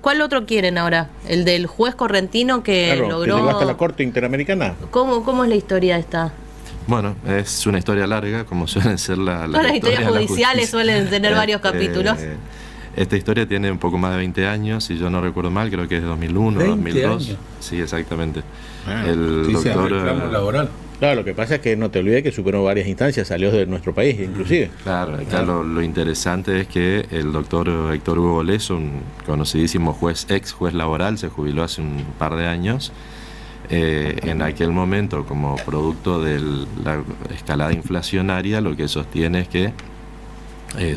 ¿Cuál otro quieren ahora? ¿El del juez correntino que Claro, logró...? que llegó hasta la Corte Interamericana. ¿Cómo es la historia esta? Bueno, es una historia larga, como suelen ser las Todas las historias de la judiciales justicia. suelen tener varios capítulos. Esta historia tiene un poco más de 20 años, si yo no recuerdo mal, creo que es de 2001, 20 2002. años. Sí, exactamente. Ah, Justicia, doctor... reclamo laboral. Claro, lo que pasa es que no te olvides que superó varias instancias, salió de nuestro país inclusive. Claro, acá lo interesante es que el doctor Héctor Hugo Boleso, un conocidísimo ex juez laboral, se jubiló hace un par de años. En aquel momento, como producto de la escalada inflacionaria, lo que sostiene es que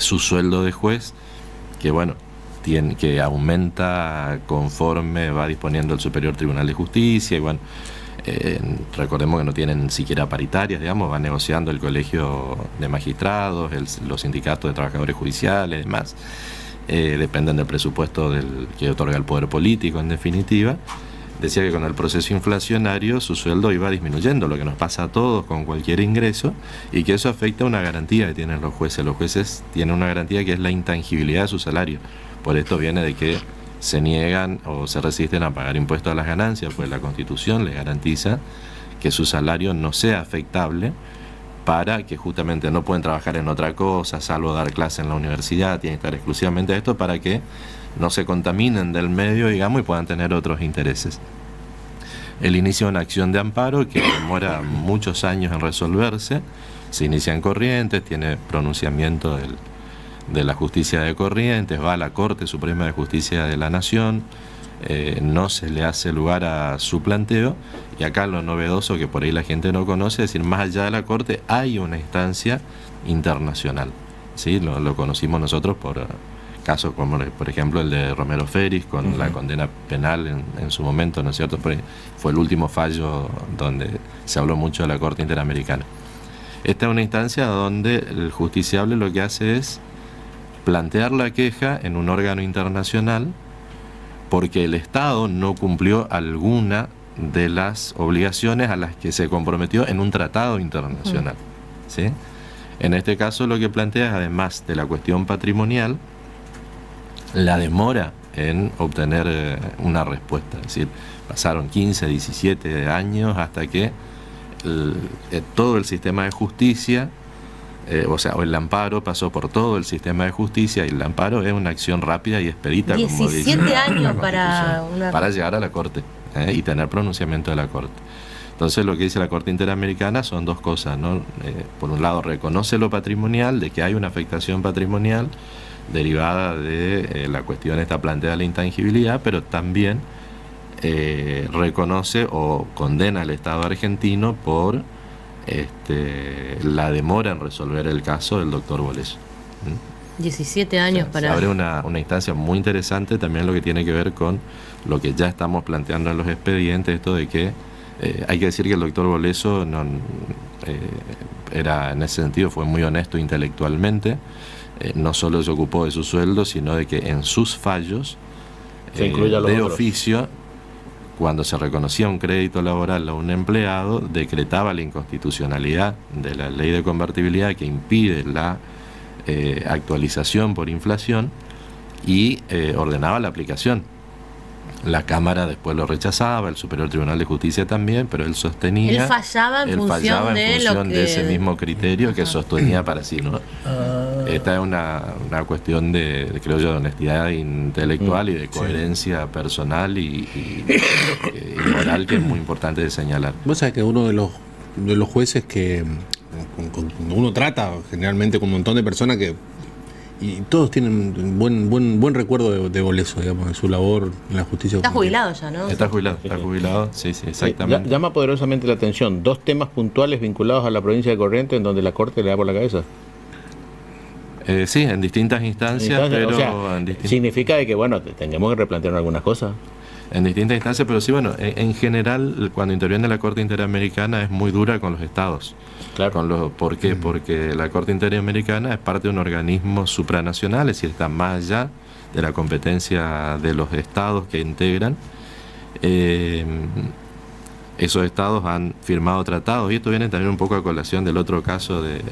su sueldo de juez, que bueno, que aumenta conforme va disponiendo el Superior Tribunal de Justicia, y bueno, recordemos que no tienen siquiera paritarias, digamos, va negociando el Colegio de Magistrados, los sindicatos de trabajadores judiciales y demás, dependen del presupuesto que otorga el poder político, en definitiva. Decía que con el proceso inflacionario su sueldo iba disminuyendo, lo que nos pasa a todos con cualquier ingreso, y que eso afecta a una garantía que tienen los jueces. Los jueces tienen una garantía que es la intangibilidad de su salario. Por esto viene de que se niegan o se resisten a pagar impuestos a las ganancias, pues la Constitución les garantiza que su salario no sea afectable, para que justamente no pueden trabajar en otra cosa, salvo dar clase en la universidad, tienen que estar exclusivamente a esto para que no se contaminen del medio, digamos, y puedan tener otros intereses. El inicio de una acción de amparo que demora muchos años en resolverse, se inicia en Corrientes, tiene pronunciamiento de la justicia de Corrientes, va a la Corte Suprema de Justicia de la Nación, no se le hace lugar a su planteo, y acá lo novedoso que por ahí la gente no conoce, es decir, más allá de la Corte hay una instancia internacional, ¿sí? Lo conocimos nosotros por casos como, por ejemplo, el de Romero Feris, con la condena penal en su momento, ¿no es cierto? Fue el último fallo donde se habló mucho de la Corte Interamericana. Esta es una instancia donde el justiciable lo que hace es plantear la queja en un órgano internacional porque el Estado no cumplió alguna de las obligaciones a las que se comprometió en un tratado internacional, ¿sí? En este caso lo que plantea es, además de la cuestión patrimonial, la demora en obtener una respuesta. Es decir, pasaron 15, 17 años hasta que todo el sistema de justicia, o el amparo pasó por todo el sistema de justicia, y el amparo es una acción rápida y expedita, 17 como dice años la para llegar a la Corte y tener pronunciamiento de la Corte. Entonces lo que dice la Corte Interamericana son dos cosas, ¿no? Por un lado reconoce lo patrimonial, de que hay una afectación patrimonial derivada de la cuestión esta planteada de la intangibilidad, pero también reconoce o condena al Estado argentino por la demora en resolver el caso del doctor Boleso. 17 años para... Se abre una instancia muy interesante, también lo que tiene que ver con lo que ya estamos planteando en los expedientes, esto de que hay que decir que el doctor Boleso era, en ese sentido, fue muy honesto intelectualmente. No solo se ocupó de su sueldo, sino de que en sus fallos de oficio, cuando se reconocía un crédito laboral a un empleado, decretaba la inconstitucionalidad de la ley de convertibilidad que impide la actualización por inflación, y ordenaba la aplicación. La Cámara después lo rechazaba, el Superior Tribunal de Justicia también, pero él sostenía... Él fallaba en función de ese mismo criterio que sostenía para sí, ¿no? Esta es una cuestión creo yo, de honestidad intelectual y de coherencia personal y moral, que es muy importante de señalar. Vos sabés que uno de los jueces que uno trata generalmente con un montón de personas y todos tienen buen recuerdo de Boleso, digamos, de su labor en la justicia. Está jubilado ya, ¿no? Está jubilado, sí, exactamente. Llama poderosamente la atención dos temas puntuales vinculados a la provincia de Corrientes en donde la Corte le da por la cabeza. Sí, en distintas instancias, pero... O sea, significa de que, bueno, tengamos que replantear algunas cosas. En distintas instancias, pero sí, bueno, en general, cuando interviene la Corte Interamericana es muy dura con los estados. Claro. ¿Por qué? Porque la Corte Interamericana es parte de un organismo supranacional, es decir, está más allá de la competencia de los estados que integran. Esos estados han firmado tratados, y esto viene también un poco a colación del otro caso de